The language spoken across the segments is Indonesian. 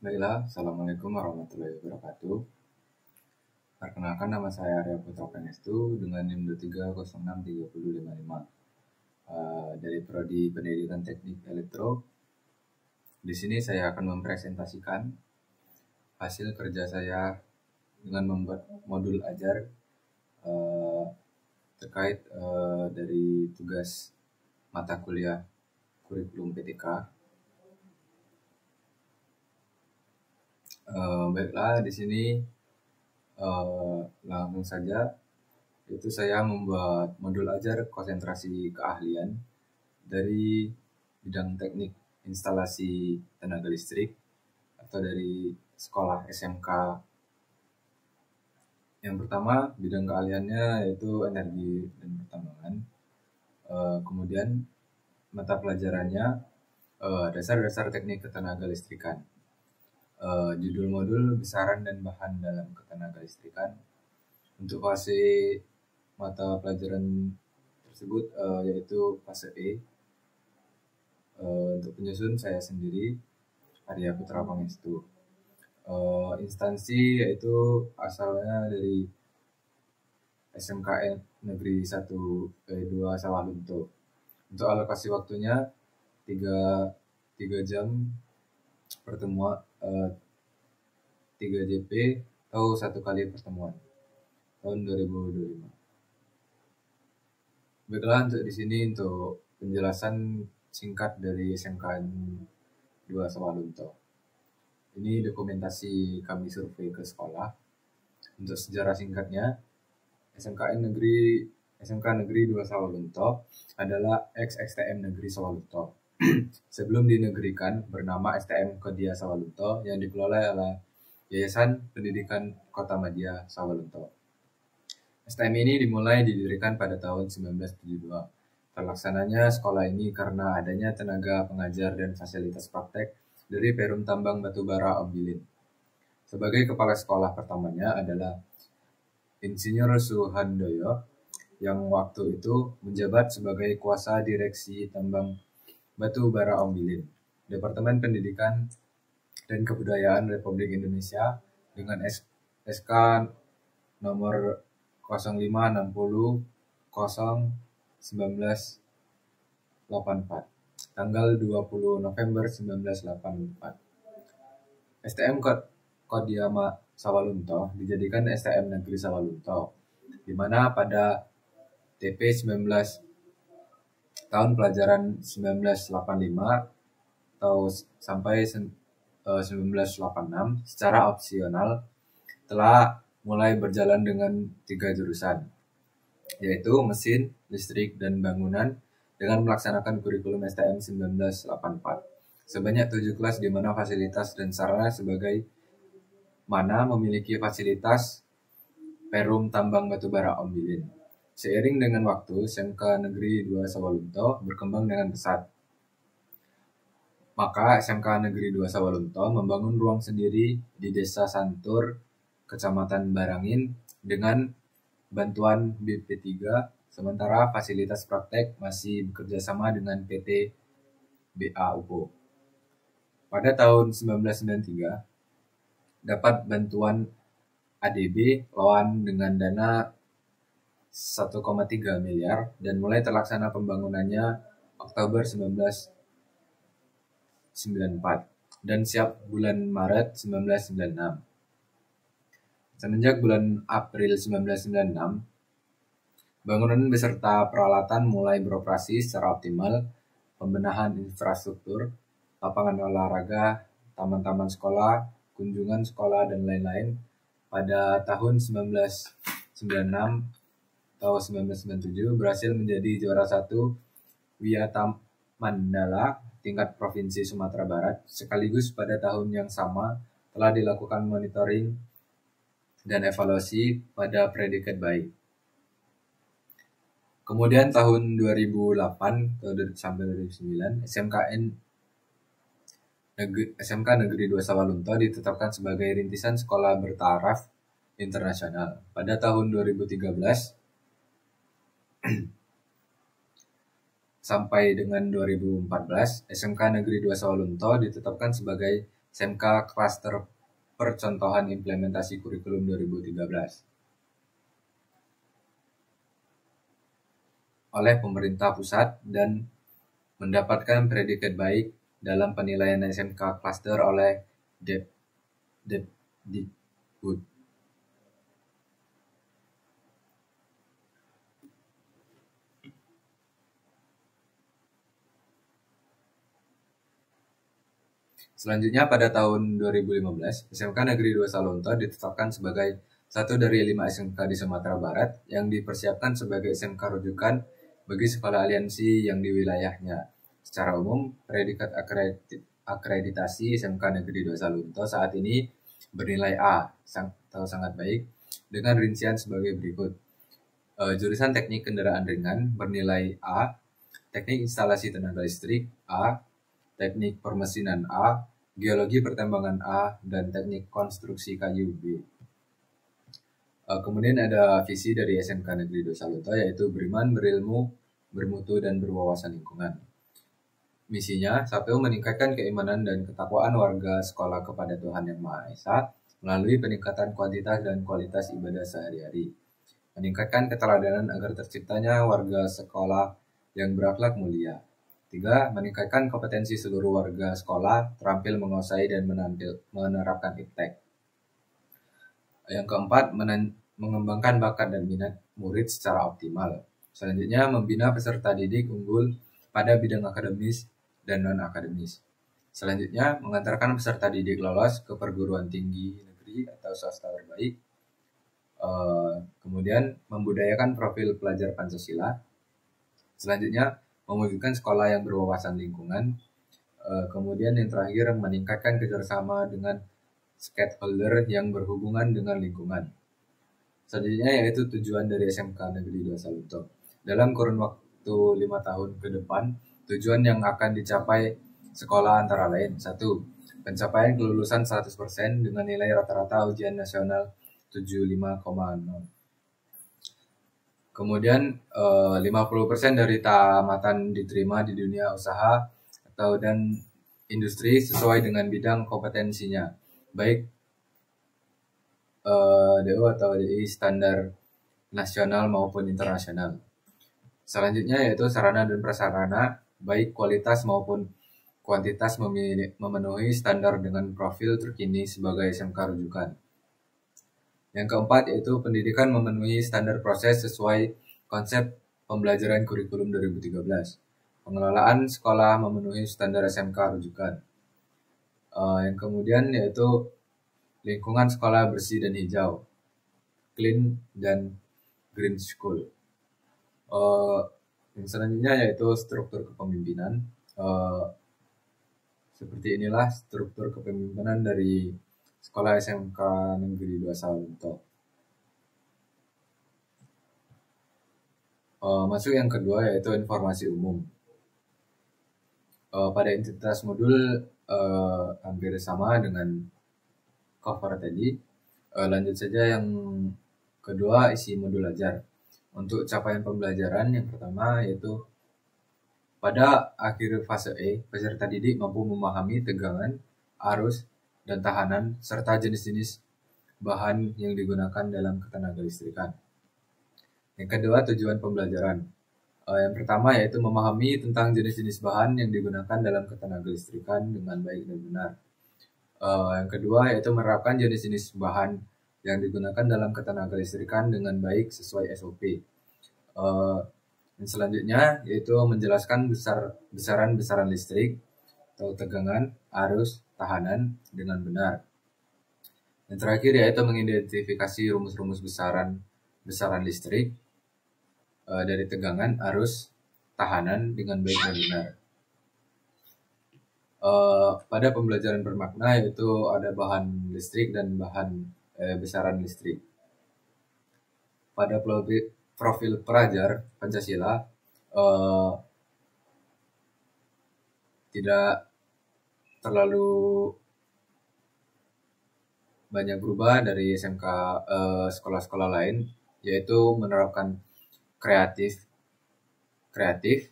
Baiklah, Assalamualaikum warahmatullahi wabarakatuh. Perkenalkan, nama saya Arya Putra Pangestu dengan NIM 23063055 dari Prodi Pendidikan Teknik Elektro. Di sini saya akan mempresentasikan hasil kerja saya dengan membuat modul ajar terkait dari tugas mata kuliah kurikulum PTK. Baiklah, di sini langsung saja, yaitu saya membuat modul ajar konsentrasi keahlian dari bidang teknik instalasi tenaga listrik atau dari sekolah SMK. Yang pertama, bidang keahliannya yaitu energi dan pertambangan. Kemudian mata pelajarannya dasar-dasar teknik ketenaga listrikan. Judul modul besaran dan bahan dalam ketenaga listrikan. Untuk fase mata pelajaran tersebut yaitu fase E. Untuk penyusun saya sendiri, Arya Putra Pangestu. Instansi yaitu asalnya dari SMKN Negeri 1-2 Sawalunto. Untuk alokasi waktunya 3 jam pertemuan, 3 JP atau 1 kali pertemuan tahun 2025. Baiklah, untuk di sini untuk penjelasan singkat dari SMKN 2 Sawalunto. Ini dokumentasi kami survei ke sekolah. Untuk sejarah singkatnya, SMK Negeri 2 Sawalunto adalah ex-STM Negeri Sawalunto. Sebelum dinegerikan bernama STM Kodia Sawalunto yang dikelola oleh Yayasan Pendidikan Kotamadya Sawalunto. STM ini didirikan pada tahun 1972. Terlaksananya sekolah ini karena adanya tenaga pengajar dan fasilitas praktek dari Perum Tambang Batubara Ombilin. Sebagai kepala sekolah pertamanya adalah Insinyur Suhandoyo yang waktu itu menjabat sebagai kuasa direksi tambang Batubara Ombilin, Departemen Pendidikan dan Kebudayaan Republik Indonesia dengan SK nomor 0560/1984 tanggal 20 November 1984. STM Kodiama Sawalunto dijadikan STM Negeri Sawalunto, di mana pada TP 19 tahun pelajaran 1985 atau sampai 1986 secara opsional telah mulai berjalan dengan 3 jurusan, yaitu mesin, listrik, dan bangunan dengan melaksanakan kurikulum STM 1984. Sebanyak 7 kelas di mana fasilitas dan sarana sebagai mana memiliki fasilitas Perum Tambang Batubara Ombilin. Seiring dengan waktu, SMK Negeri 2 Sawalunto berkembang dengan pesat. Maka SMK Negeri 2 Sawalunto membangun ruang sendiri di Desa Santur, Kecamatan Barangin dengan bantuan BP3, sementara fasilitas praktek masih bekerja sama dengan PT BA UPO. Pada tahun 1993, dapat bantuan ADB lawan dengan dana 1,3 miliar dan mulai terlaksana pembangunannya Oktober 1994 dan siap bulan Maret 1996. Semenjak bulan April 1996, bangunan beserta peralatan mulai beroperasi secara optimal, pembenahan infrastruktur, lapangan olahraga, taman-taman sekolah, kunjungan sekolah, dan lain-lain. Pada tahun 1996 atau 1997 berhasil menjadi juara 1 Wiyata Mandala tingkat Provinsi Sumatera Barat. Sekaligus pada tahun yang sama telah dilakukan monitoring dan evaluasi pada predikat baik. Kemudian tahun 2008 sampai 2009 SMK Negeri 2 Sawalunto ditetapkan sebagai rintisan sekolah bertaraf internasional. Pada tahun 2013 sampai dengan 2014, SMK Negeri 2 Sawalunto ditetapkan sebagai SMK Klaster Percontohan Implementasi Kurikulum 2013 oleh pemerintah pusat dan mendapatkan predikat baik dalam penilaian SMK Klaster oleh Depdikbud. Selanjutnya pada tahun 2015, SMK Negeri 2 Salonto ditetapkan sebagai satu dari 5 SMK di Sumatera Barat yang dipersiapkan sebagai SMK rujukan bagi sekolah aliansi yang di wilayahnya. Secara umum, predikat akreditasi SMK Negeri 2 Salonto saat ini bernilai A atau sangat baik dengan rincian sebagai berikut. Jurusan Teknik Kendaraan Ringan bernilai A, Teknik Instalasi Tenaga Listrik A, Teknik Permesinan A, Geologi Pertambangan A, dan Teknik Konstruksi Kayu B. Kemudian ada visi dari SMK Negeri 2 Salonto, yaitu beriman, berilmu, bermutu, dan berwawasan lingkungan. Misinya, satu, meningkatkan keimanan dan ketakwaan warga sekolah kepada Tuhan Yang Maha Esa melalui peningkatan kuantitas dan kualitas ibadah sehari-hari. Meningkatkan keteladanan agar terciptanya warga sekolah yang berakhlak mulia. 3. Meningkatkan kompetensi seluruh warga sekolah terampil menguasai dan menerapkan iptek. Yang keempat, mengembangkan bakat dan minat murid secara optimal. Selanjutnya, membina peserta didik unggul pada bidang akademis dan non-akademis. Selanjutnya, mengantarkan peserta didik lolos ke perguruan tinggi negeri atau swasta terbaik. Kemudian, membudayakan profil pelajar Pancasila. Selanjutnya, mewujudkan sekolah yang berwawasan lingkungan. Kemudian yang terakhir, meningkatkan kerjasama dengan stakeholder yang berhubungan dengan lingkungan. Selanjutnya yaitu tujuan dari SMK Negeri 2 Salonto. Dalam kurun waktu 5 tahun ke depan, tujuan yang akan dicapai sekolah antara lain: 1. Pencapaian kelulusan 100% dengan nilai rata-rata ujian nasional 75,0. Kemudian 50% dari tamatan diterima di dunia usaha dan industri sesuai dengan bidang kompetensinya, baik DO atau DI standar nasional maupun internasional. Selanjutnya yaitu sarana dan prasarana, baik kualitas maupun kuantitas memenuhi standar dengan profil terkini sebagai SMK rujukan. Yang keempat yaitu pendidikan memenuhi standar proses sesuai konsep pembelajaran kurikulum 2013. Pengelolaan sekolah memenuhi standar SMK rujukan. Yang kemudian yaitu lingkungan sekolah bersih dan hijau, clean dan green school. Yang selanjutnya yaitu struktur kepemimpinan. Seperti inilah struktur kepemimpinan dari Sekolah SMK Negeri 2 Salonto. Masuk yang kedua yaitu informasi umum. Pada entitas modul hampir sama dengan cover tadi. Lanjut saja yang kedua, isi modul ajar. Untuk capaian pembelajaran yang pertama yaitu pada akhir fase E, peserta didik mampu memahami tegangan, arus, dan tahanan, serta jenis-jenis bahan yang digunakan dalam ketenaga listrikan. Yang kedua, tujuan pembelajaran. Yang pertama yaitu memahami tentang jenis-jenis bahan yang digunakan dalam ketenaga listrikan dengan baik dan benar. Yang kedua yaitu menerapkan jenis-jenis bahan yang digunakan dalam ketenaga listrikan dengan baik sesuai SOP. Yang selanjutnya yaitu menjelaskan besaran listrik atau tegangan, arus, tahanan dengan benar. Yang terakhir yaitu mengidentifikasi rumus-rumus besaran listrik dari tegangan, arus, tahanan dengan baik dan benar. Pada pembelajaran bermakna yaitu ada bahan listrik dan besaran listrik. Pada profil pelajar Pancasila tidak terlalu banyak berubah dari SMK sekolah-sekolah lain, yaitu menerapkan kreatif,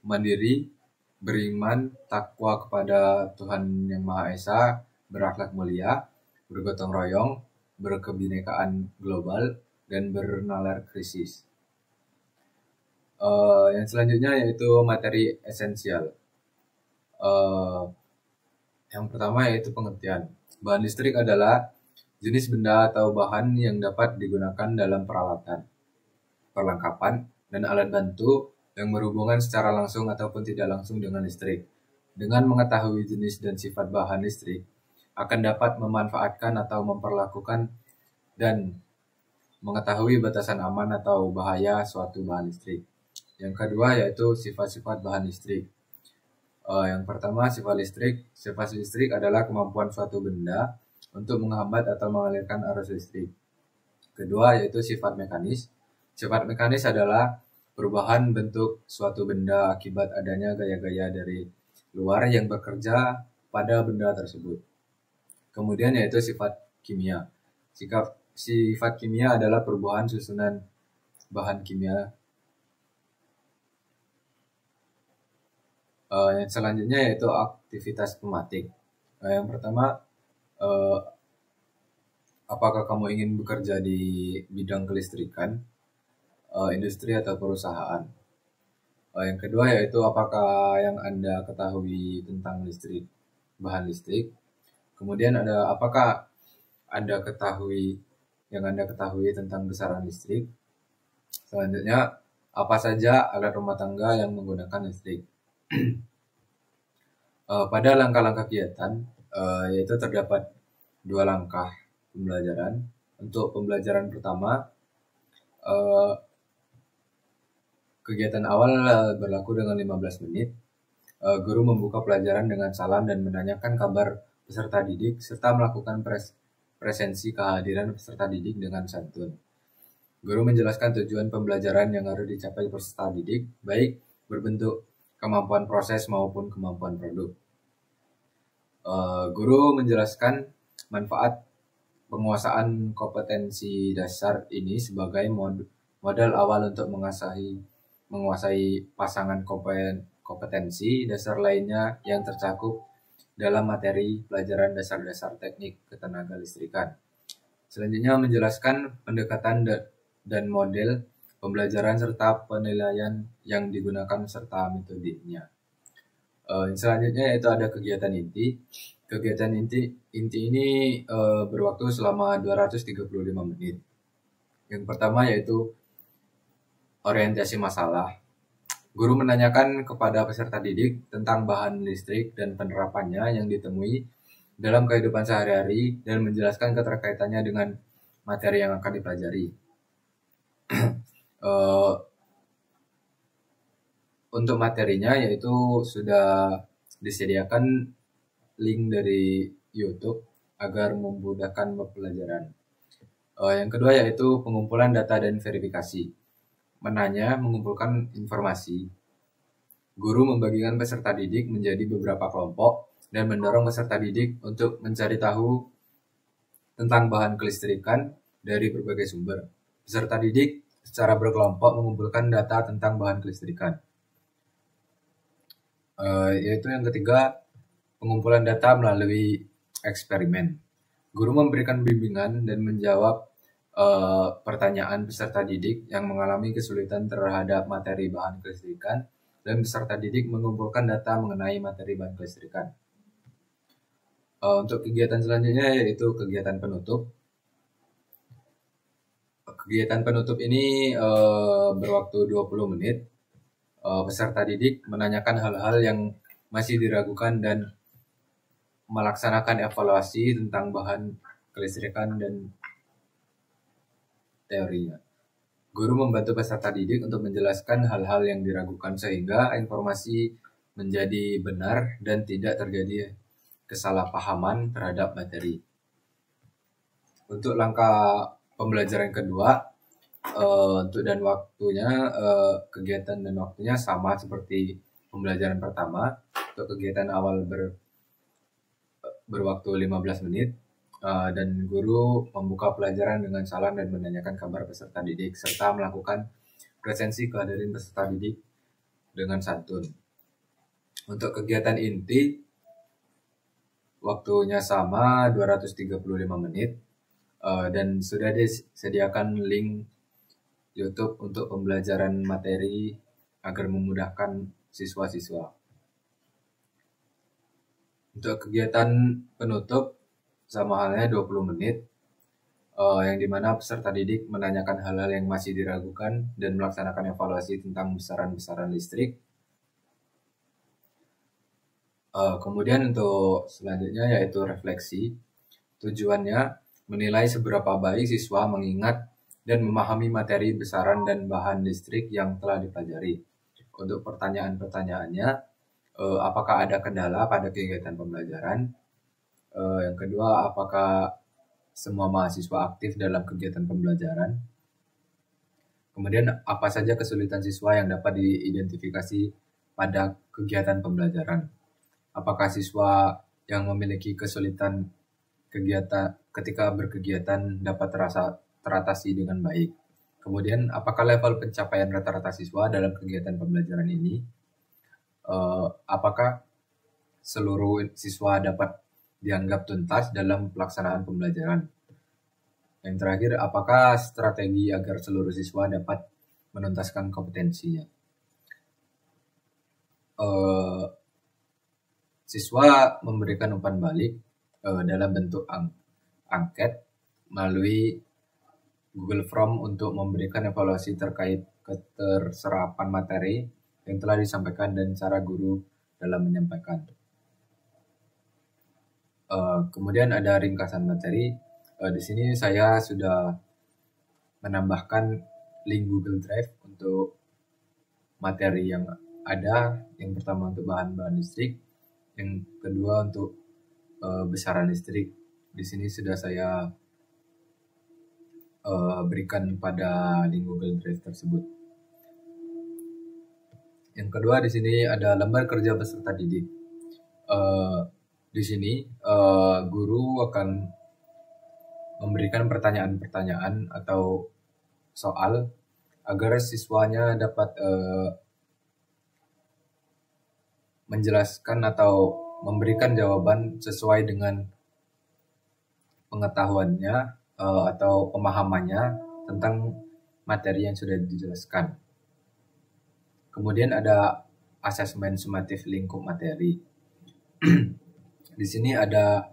mandiri, beriman, takwa kepada Tuhan Yang Maha Esa, berakhlak mulia, bergotong royong, berkebinekaan global, dan bernalar krisis. Yang selanjutnya yaitu materi esensial. Yang pertama yaitu pengertian. Bahan listrik adalah jenis benda atau bahan yang dapat digunakan dalam peralatan, perlengkapan, dan alat bantu yang berhubungan secara langsung ataupun tidak langsung dengan listrik. Dengan mengetahui jenis dan sifat bahan listrik, akan dapat memanfaatkan atau memperlakukan dan mengetahui batasan aman atau bahaya suatu bahan listrik. Yang kedua yaitu sifat-sifat bahan listrik. Yang pertama, sifat listrik. Sifat listrik adalah kemampuan suatu benda untuk menghambat atau mengalirkan arus listrik. Kedua yaitu sifat mekanis. Sifat mekanis adalah perubahan bentuk suatu benda akibat adanya gaya-gaya dari luar yang bekerja pada benda tersebut. Kemudian yaitu sifat kimia. Sifat kimia adalah perubahan susunan bahan kimia. Yang selanjutnya yaitu aktivitas pematik. Yang pertama, apakah kamu ingin bekerja di bidang kelistrikan, industri atau perusahaan? Yang kedua yaitu apakah yang Anda ketahui tentang listrik, bahan listrik. Kemudian ada apakah Anda ketahui tentang besaran listrik. Selanjutnya, apa saja alat rumah tangga yang menggunakan listrik. Pada langkah-langkah kegiatan, yaitu terdapat 2 langkah pembelajaran. Untuk pembelajaran pertama, kegiatan awal berlaku dengan 15 menit. Guru membuka pelajaran dengan salam dan menanyakan kabar peserta didik, serta melakukan presensi kehadiran peserta didik dengan santun. Guru menjelaskan tujuan pembelajaran yang harus dicapai peserta didik, baik berbentuk kemampuan proses maupun kemampuan produk. Guru menjelaskan manfaat penguasaan kompetensi dasar ini sebagai modal awal untuk menguasai pasangan kompetensi dasar lainnya yang tercakup dalam materi pelajaran dasar-dasar teknik ketenaga listrikan. Selanjutnya menjelaskan pendekatan dan model pembelajaran serta penilaian yang digunakan serta metodenya. Selanjutnya yaitu ada kegiatan inti. Kegiatan inti ini berwaktu selama 235 menit. Yang pertama yaitu orientasi masalah. Guru menanyakan kepada peserta didik tentang bahan listrik dan penerapannya yang ditemui dalam kehidupan sehari-hari dan menjelaskan keterkaitannya dengan materi yang akan dipelajari. Untuk materinya yaitu sudah disediakan link dari YouTube agar memudahkan pembelajaran. Yang kedua yaitu pengumpulan data dan verifikasi. Mengumpulkan informasi. Guru membagikan peserta didik menjadi beberapa kelompok dan mendorong peserta didik untuk mencari tahu tentang bahan kelistrikan dari berbagai sumber. Peserta didik secara berkelompok mengumpulkan data tentang bahan kelistrikan. Yaitu yang ketiga, pengumpulan data melalui eksperimen. Guru memberikan bimbingan dan menjawab pertanyaan peserta didik yang mengalami kesulitan terhadap materi bahan kelistrikan, dan peserta didik mengumpulkan data mengenai materi bahan kelistrikan. Untuk kegiatan selanjutnya yaitu kegiatan penutup. Kegiatan penutup ini berwaktu 20 menit. Peserta didik menanyakan hal-hal yang masih diragukan dan melaksanakan evaluasi tentang bahan kelistrikan dan teorinya. Guru membantu peserta didik untuk menjelaskan hal-hal yang diragukan sehingga informasi menjadi benar dan tidak terjadi kesalahpahaman terhadap materi. Untuk langkah pembelajaran kedua, untuk dan waktunya, kegiatan dan waktunya sama seperti pembelajaran pertama. Untuk kegiatan awal berwaktu 15 menit. Dan guru membuka pelajaran dengan salam dan menanyakan kabar peserta didik serta melakukan presensi kehadiran peserta didik dengan santun. Untuk kegiatan inti, waktunya sama 235 menit. Dan sudah disediakan link YouTube untuk pembelajaran materi agar memudahkan siswa-siswa. Untuk kegiatan penutup sama halnya 20 menit, yang dimana peserta didik menanyakan hal-hal yang masih diragukan dan melaksanakan evaluasi tentang besaran-besaran listrik. Kemudian untuk selanjutnya yaitu refleksi. Tujuannya menilai seberapa baik siswa mengingat dan memahami materi besaran dan bahan listrik yang telah dipelajari. Untuk pertanyaan-pertanyaannya, apakah ada kendala pada kegiatan pembelajaran? Yang kedua, apakah semua mahasiswa aktif dalam kegiatan pembelajaran? Kemudian, apa saja kesulitan siswa yang dapat diidentifikasi pada kegiatan pembelajaran? Apakah siswa yang memiliki kesulitan ketika berkegiatan dapat teratasi dengan baik? Kemudian, apakah level pencapaian rata-rata siswa dalam kegiatan pembelajaran ini? Apakah seluruh siswa dapat dianggap tuntas dalam pelaksanaan pembelajaran? Yang terakhir, apakah strategi agar seluruh siswa dapat menuntaskan kompetensinya? Siswa memberikan umpan balik dalam bentuk angket melalui Google Form untuk memberikan evaluasi terkait keterserapan materi yang telah disampaikan dan cara guru dalam menyampaikan. Kemudian ada ringkasan materi. Di sini saya sudah menambahkan link Google Drive untuk materi yang ada. Yang pertama untuk bahan-bahan listrik, yang kedua untuk besaran listrik. Di sini sudah saya berikan pada link Google Drive tersebut. Yang kedua di sini ada lembar kerja peserta didik. Di sini guru akan memberikan pertanyaan-pertanyaan atau soal agar siswanya dapat menjelaskan atau memberikan jawaban sesuai dengan pengetahuannya atau pemahamannya tentang materi yang sudah dijelaskan. Kemudian ada asesmen sumatif lingkup materi. Di sini ada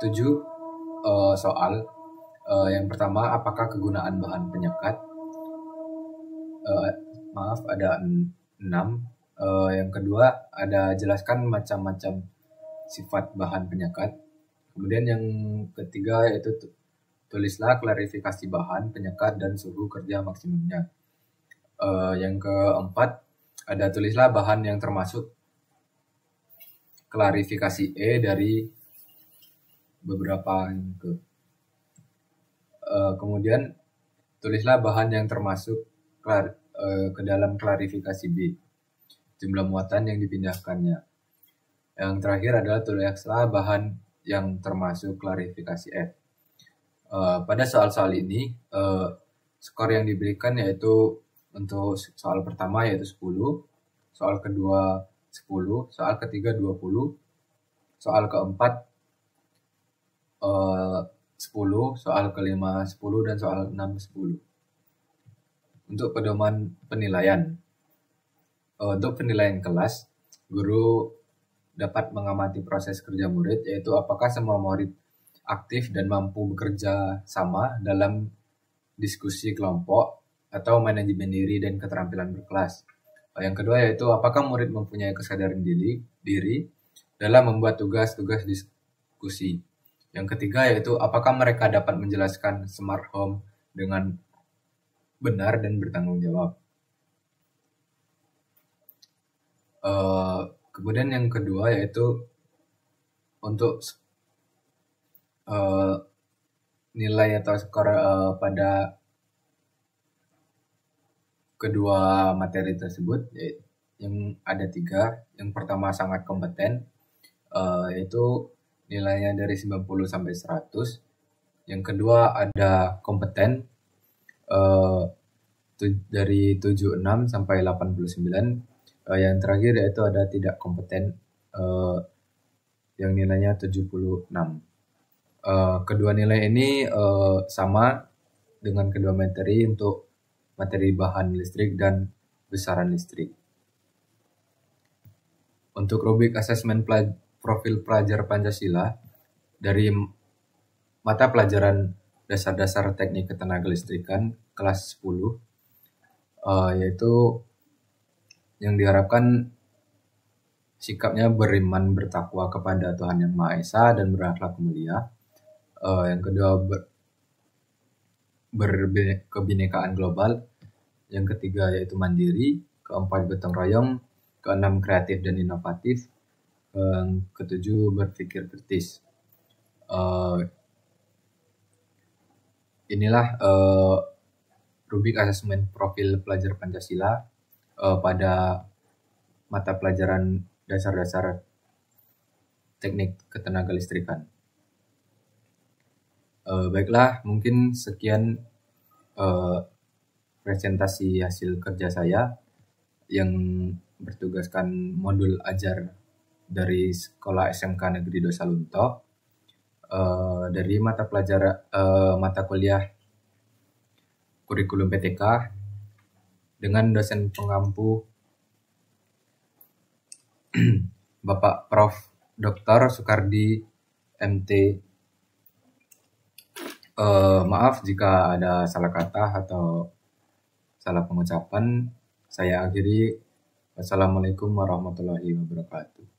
7 soal. Yang pertama, apakah kegunaan bahan penyekat? Ada 6. Yang kedua, ada jelaskan macam-macam sifat bahan penyekat. Kemudian yang ketiga yaitu tulislah klarifikasi bahan penyekat dan suhu kerja maksimumnya. Yang keempat, ada tulislah bahan yang termasuk klarifikasi E dari beberapa kemudian tulislah bahan yang termasuk ke dalam klarifikasi B, jumlah muatan yang dipindahkannya. Yang terakhir adalah tulislah bahan yang termasuk klarifikasi F. Pada soal-soal ini skor yang diberikan yaitu untuk soal pertama yaitu 10, soal kedua 10, soal ketiga 20, soal keempat 10, soal kelima 10, dan soal 6 10. Untuk pedoman penilaian. Untuk penilaian kelas, guru dapat mengamati proses kerja murid, yaitu apakah semua murid aktif dan mampu bekerja sama dalam diskusi kelompok atau manajemen diri dan keterampilan berkelas. Yang kedua yaitu apakah murid mempunyai kesadaran diri dalam membuat tugas-tugas diskusi. Yang ketiga yaitu apakah mereka dapat menjelaskan smart home dengan benar dan bertanggung jawab. Kemudian yang kedua yaitu untuk nilai atau skor pada kedua materi tersebut, yang ada 3. Yang pertama sangat kompeten, yaitu nilainya dari 90 sampai 100. Yang kedua ada kompeten dari 76 sampai 89. Yang terakhir yaitu ada tidak kompeten yang nilainya 76. Kedua nilai ini sama dengan kedua materi untuk materi bahan listrik dan besaran listrik. Untuk rubrik asesmen profil pelajar Pancasila dari mata pelajaran dasar-dasar teknik ketenaga listrikan kelas 10, yaitu yang diharapkan sikapnya beriman bertakwa kepada Tuhan Yang Maha Esa dan berakhlak mulia. Yang kedua kebinekaan global. Yang ketiga yaitu mandiri. Keempat gotong royong. Keenam kreatif dan inovatif. Ketujuh berpikir kritis. Inilah rubrik asesmen profil pelajar Pancasila pada mata pelajaran dasar-dasar teknik ketenaga listrikan. Baiklah, mungkin sekian presentasi hasil kerja saya yang bertugaskan modul ajar dari Sekolah SMK Negeri Dosa Lunto dari mata kuliah kurikulum PTK dengan dosen pengampu Bapak Prof. Dr. Sukardi MT. Maaf jika ada salah kata atau salah pengucapan. Saya akhiri. Wassalamualaikum warahmatullahi wabarakatuh.